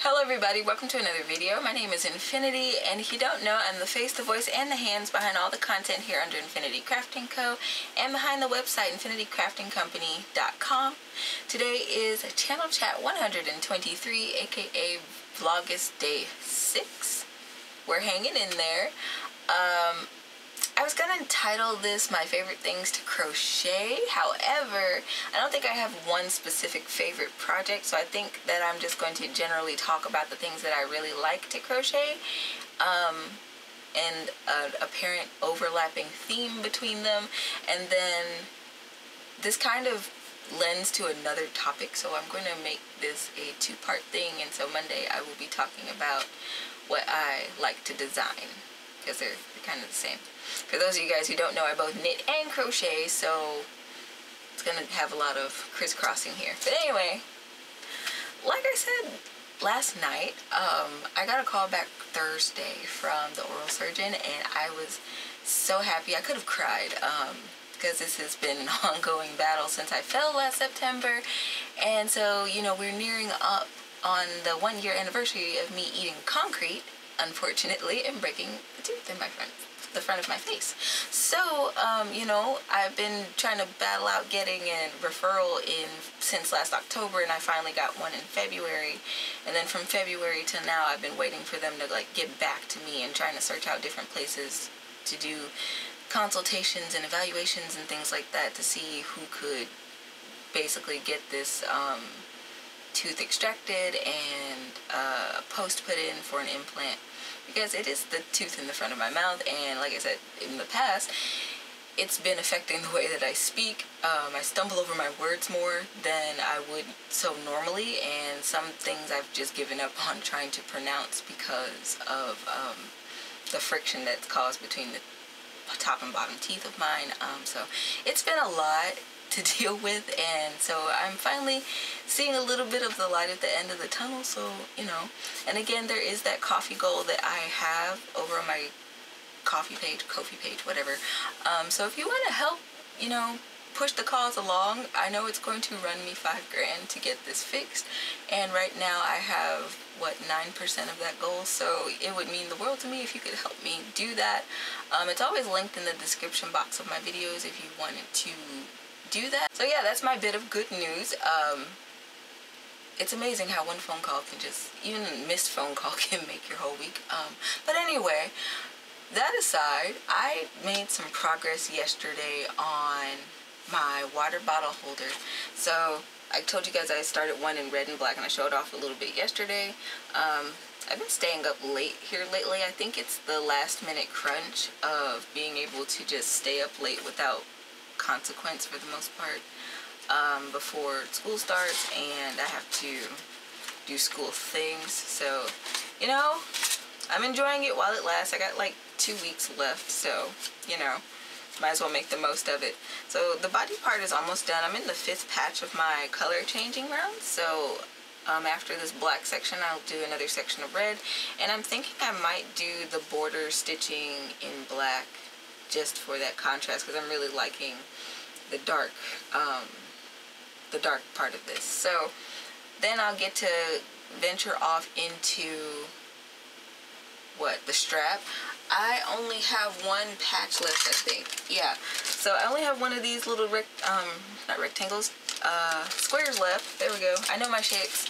Hello everybody, welcome to another video. My name is Infiniti, and if you don't know, I'm the face, the voice, and the hands behind all the content here under Infiniti Crafting Co. and behind the website InfinitiCraftingCompany.com. Today is Channel Chat 123, aka Vlogmas Day 6. We're hanging in there. I was gonna title this My Favorite Things to Crochet. However, I don't think I have one specific favorite project, so I think that I'm just going to generally talk about the things that I really like to crochet, and an apparent overlapping theme between them. And then this kind of lends to another topic, so I'm going to make this a two-part thing. And so Monday I will be talking about what I like to design, because they're kind of the same. For those of you guys who don't know, I both knit and crochet, so it's going to have a lot of crisscrossing here. But anyway, like I said last night, I got a call back Thursday from the oral surgeon, and I was so happy. I could have cried, because this has been an ongoing battle since I fell last September. And so, you know, we're nearing up on the 1-year anniversary of me eating concrete, unfortunately, and breaking a tooth in the front of my face. So, you know, I've been trying to battle out getting a referral since last October, and I finally got one in February. And then from February to now, I've been waiting for them to get back to me and trying to search out different places to do consultations and evaluations and things like that to see who could basically get this tooth extracted and post put in for an implant, because it is the tooth in the front of my mouth, and like I said in the past, it's been affecting the way that I speak. I stumble over my words more than I would so normally, and some things I've just given up on trying to pronounce because of the friction that's caused between the top and bottom teeth of mine. So it's been a lot to deal with, and so I'm finally seeing a little bit of the light at the end of the tunnel. So, you know, and again, there is that coffee goal that I have over on my Ko-fi page, whatever. So if you want to help, you know, push the cause along, I know it's going to run me $5 grand to get this fixed, and right now I have, what, 9% of that goal, so it would mean the world to me if you could help me do that. It's always linked in the description box of my videos if you wanted to do that. So yeah, that's my bit of good news. It's amazing how one phone call can just, even a missed phone call can make your whole week. But anyway, that aside, I made some progress yesterday on my water bottle holder. So I told you guys I started one in red and black, and I showed off a little bit yesterday. I've been staying up late here lately. I think it's the last minute crunch of being able to just stay up late without consequence for the most part, before school starts, and I have to do school things. So, you know, I'm enjoying it while it lasts. I got like 2 weeks left, so, you know, might as well make the most of it. So the body part is almost done. I'm in the 5th patch of my color changing round, so after this black section, I'll do another section of red, and I'm thinking I might do the border stitching in black just for that contrast, because I'm really liking the dark part of this. So then I'll get to venture off into the strap. I only have one patch left, I think. Yeah, so I only have one of these little not rectangles, squares left. There we go. I know my shapes.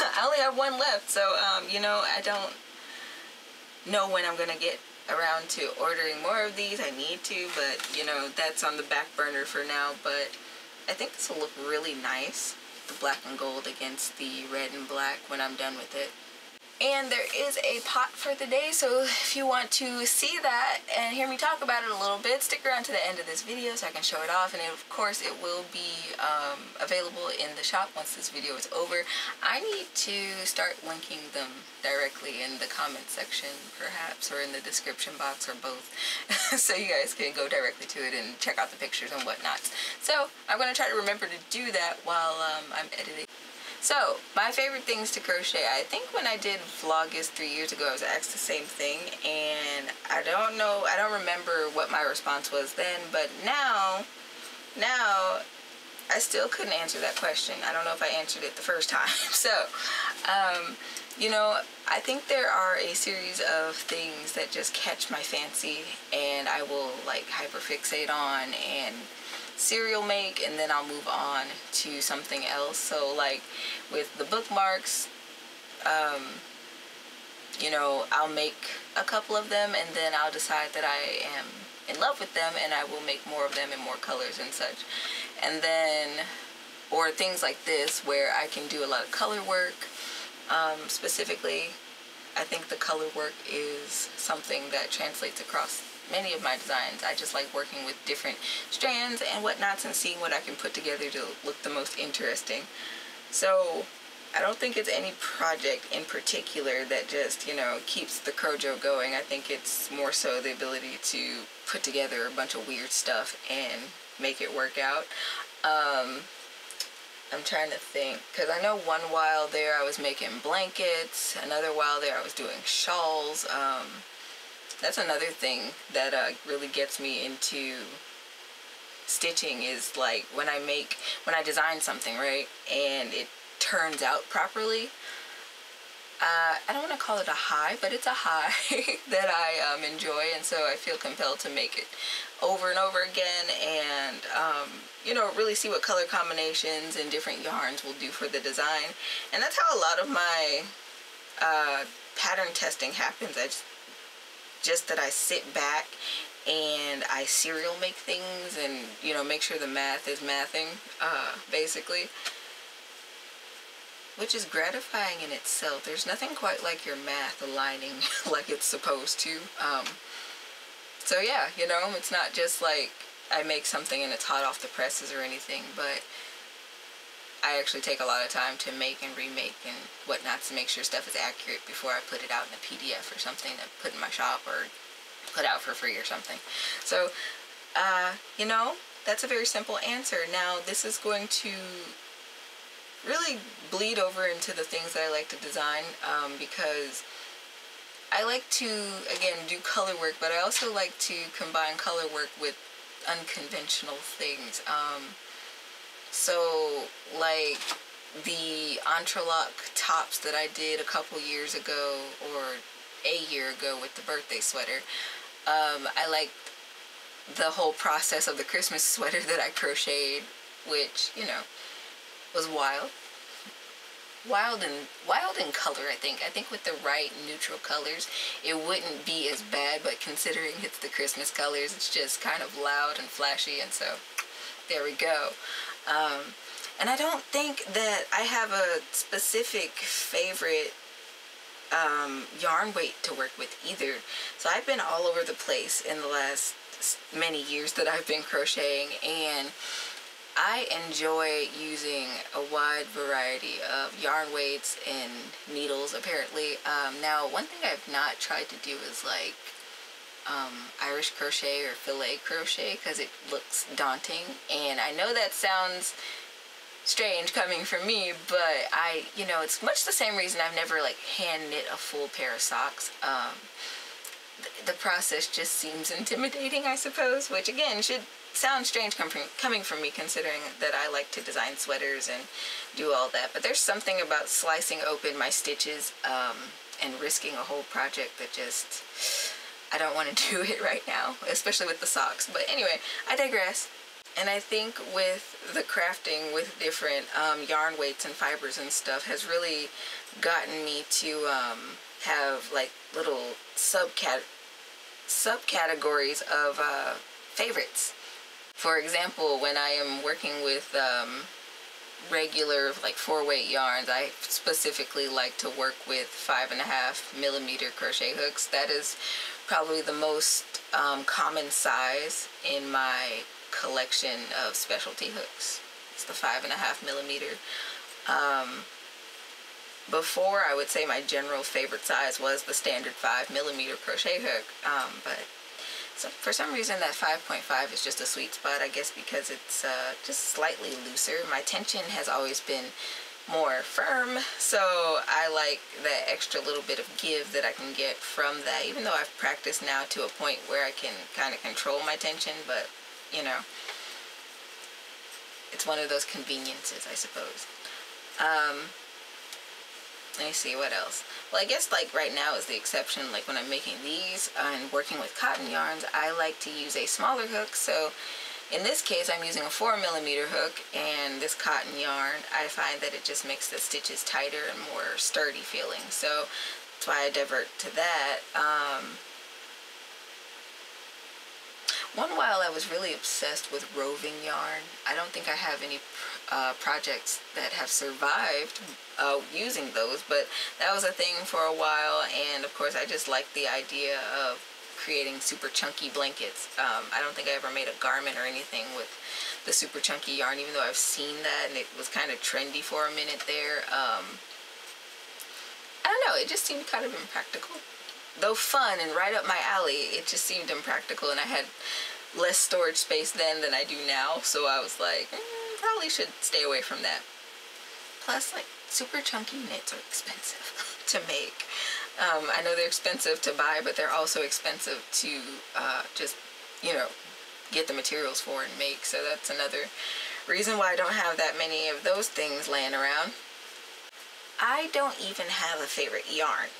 I only have one left, so you know, I don't know when I'm gonna get around to ordering more of these. I need to, but you know, that's on the back burner for now. But I think this will look really nice, the black and gold against the red and black, when I'm done with it. And there is a pot for the day, so if you want to see that and hear me talk about it a little bit, stick around to the end of this video so I can show it off. And of course it will be available in the shop once this video is over. I need to start linking them directly in the comment section, perhaps, or in the description box, or both, so you guys can go directly to it and check out the pictures and whatnot. So I'm going to try to remember to do that while I'm editing. So, my favorite things to crochet. I think when I did Vlogmas 3 years ago, I was asked the same thing, and I don't remember what my response was then, but now I still couldn't answer that question. I don't know if I answered it the first time. So, you know, I think there are a series of things that just catch my fancy and I will like hyperfixate on and serial make, and then I'll move on to something else. So like with the bookmarks, you know, I'll make a couple of them and then I'll decide that I am in love with them and I will make more of them in more colors and such. And then, or things like this where I can do a lot of color work. Specifically, I think the color work is something that translates across many of my designs. I just like working with different strands and whatnots and seeing what I can put together to look the most interesting. So I don't think it's any project in particular that just, you know, keeps the Crojo going. I think it's more so the ability to put together a bunch of weird stuff and make it work out. I'm trying to think, because I know one while there I was making blankets, another while there I was doing shawls. That's another thing that really gets me into stitching is like when I design something, right, and it turns out properly. I don't want to call it a high, but it's a high that I enjoy, and so I feel compelled to make it over and over again and, you know, really see what color combinations and different yarns will do for the design. And that's how a lot of my pattern testing happens. Just that I sit back and I serial make things and, you know, make sure the math is mathing, basically. Which is gratifying in itself. There's nothing quite like your math aligning like it's supposed to. So yeah, you know, it's not just like I make something and it's hot off the presses or anything, but I actually take a lot of time to make and remake and whatnot to make sure stuff is accurate before I put it out in a PDF or something to put in my shop or put out for free or something. So, you know, that's a very simple answer. Now, this is going to really bleed over into the things that I like to design, because I like to, again, do color work, but I also like to combine color work with unconventional things. So, like the entrelac tops that I did a couple years ago, or a year ago with the birthday sweater, I like the whole process of the Christmas sweater that I crocheted, which, you know, was wild in color. I think with the right neutral colors it wouldn't be as bad, but considering it's the Christmas colors, it's just kind of loud and flashy, and so there we go. And I don't think that I have a specific favorite yarn weight to work with either. So I've been all over the place in the last many years that I've been crocheting, and I enjoy using a wide variety of yarn weights and needles, apparently. Now, one thing I've not tried to do is like Irish crochet or filet crochet, because it looks daunting, and I know that sounds strange coming from me, but you know, it's much the same reason I've never like hand knit a full pair of socks. The process just seems intimidating, I suppose, which again should sound strange coming from me, considering that I like to design sweaters and do all that. But there's something about slicing open my stitches and risking a whole project that just, I don't want to do it right now, especially with the socks. But anyway, I digress. And I think with the crafting with different yarn weights and fibers and stuff has really gotten me to have like little subcategories of favorites. For example, when I am working with regular like 4-weight yarns, I specifically like to work with 5.5mm crochet hooks. That is probably the most common size in my collection of specialty hooks. It's the 5.5mm. Before, I would say my general favorite size was the standard 5mm crochet hook, but so for some reason that 5.5 is just a sweet spot, I guess because it's just slightly looser. My tension has always been more firm, so I like that extra little bit of give that I can get from that, even though I've practiced now to a point where I can kind of control my tension, but you know, it's one of those conveniences, I suppose. Let me see, what else? Well, I guess like right now is the exception. Like when I'm making these and working with cotton yarns, I like to use a smaller hook. So in this case, I'm using a 4mm hook, and this cotton yarn, I find that it just makes the stitches tighter and more sturdy feeling. So that's why I divert to that. One while I was really obsessed with roving yarn. I don't think I have any projects that have survived using those, but that was a thing for a while, and of course I just like the idea of creating super chunky blankets. I don't think I ever made a garment or anything with the super chunky yarn, even though I've seen that and it was kind of trendy for a minute there. I don't know, it just seemed kind of impractical. Though fun and right up my alley, it just seemed impractical, and I had less storage space then than I do now, so I was like, probably should stay away from that. Plus, like, super chunky knits are expensive to make. I know they're expensive to buy, but they're also expensive to just, you know, get the materials for and make, so that's another reason why I don't have that many of those things laying around. I don't even have a favorite yarn.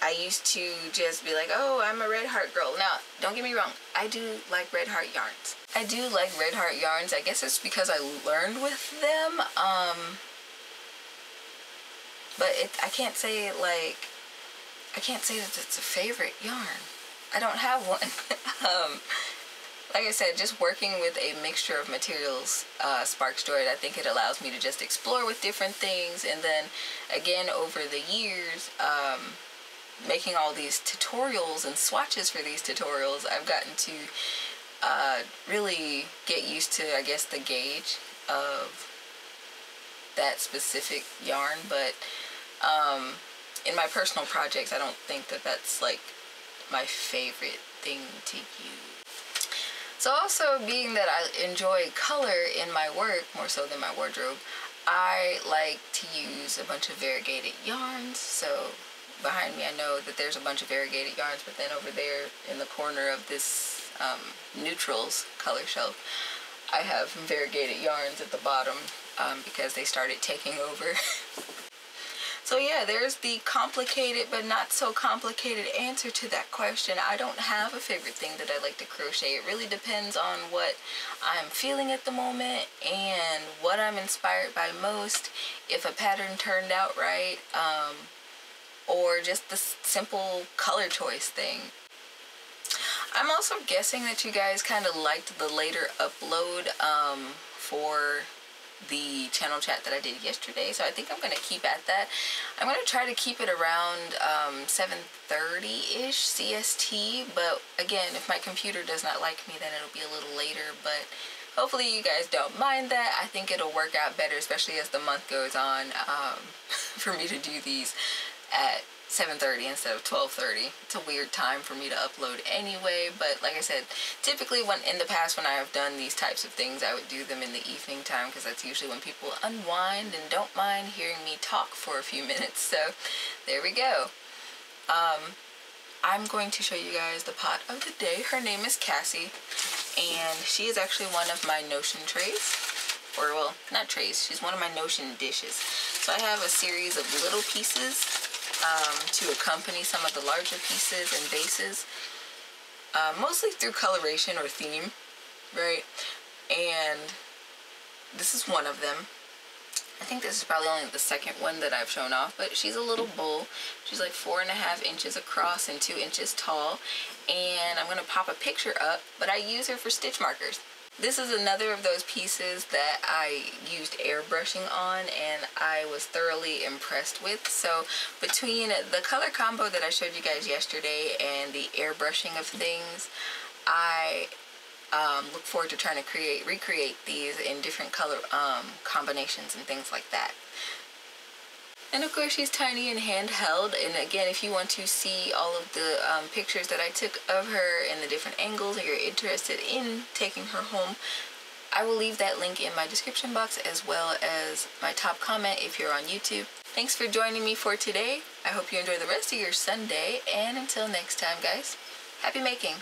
I used to just be like, oh, I'm a Red Heart girl. Now, don't get me wrong, I do like Red Heart yarns. I do like Red Heart yarns. I guess it's because I learned with them. But I can't say that it's a favorite yarn. I don't have one. Like I said, just working with a mixture of materials sparks joy. I think it allows me to just explore with different things, and then again over the years, making all these tutorials and swatches for these tutorials, I've gotten to really get used to, I guess, the gauge of that specific yarn. But in my personal projects, I don't think that that's like my favorite thing to use. So also, being that I enjoy color in my work more so than my wardrobe, I like to use a bunch of variegated yarns. So behind me I know that there's a bunch of variegated yarns, but then over there in the corner of this neutrals color shelf, I have variegated yarns at the bottom because they started taking over. So yeah, there's the complicated but not so complicated answer to that question. I don't have a favorite thing that I like to crochet. It really depends on what I'm feeling at the moment and what I'm inspired by most, if a pattern turned out right, or just the simple color choice thing. I'm also guessing that you guys kind of liked the later upload for the channel chat that I did yesterday, so I think I'm going to keep at that. I'm going to try to keep it around 7:30-ish CST, but again, if my computer does not like me, then it'll be a little later, but hopefully you guys don't mind that. I think it'll work out better, especially as the month goes on, for me to do these at 7:30 instead of 12:30. It's a weird time for me to upload anyway, but like I said, typically when in the past when I have done these types of things, I would do them in the evening time because that's usually when people unwind and don't mind hearing me talk for a few minutes. So there we go. I'm going to show you guys the pot of the day. Her name is Cassie, and she is actually one of my Notion trays. Or, well, not trays, she's one of my Notion dishes. So I have a series of little pieces to accompany some of the larger pieces and bases, mostly through coloration or theme, right? And this is one of them. I think this is probably only the second one that I've shown off, but she's a little bowl. She's like 4.5 inches across and 2 inches tall, and I'm going to pop a picture up, but I use her for stitch markers. This is another of those pieces that I used airbrushing on and I was thoroughly impressed with. So between the color combo that I showed you guys yesterday and the airbrushing of things, I look forward to trying to recreate these in different color combinations and things like that. And of course she's tiny and handheld, and again, if you want to see all of the pictures that I took of her and the different angles, and you're interested in taking her home, I will leave that link in my description box as well as my top comment if you're on YouTube. Thanks for joining me for today. I hope you enjoy the rest of your Sunday, and until next time guys, happy making!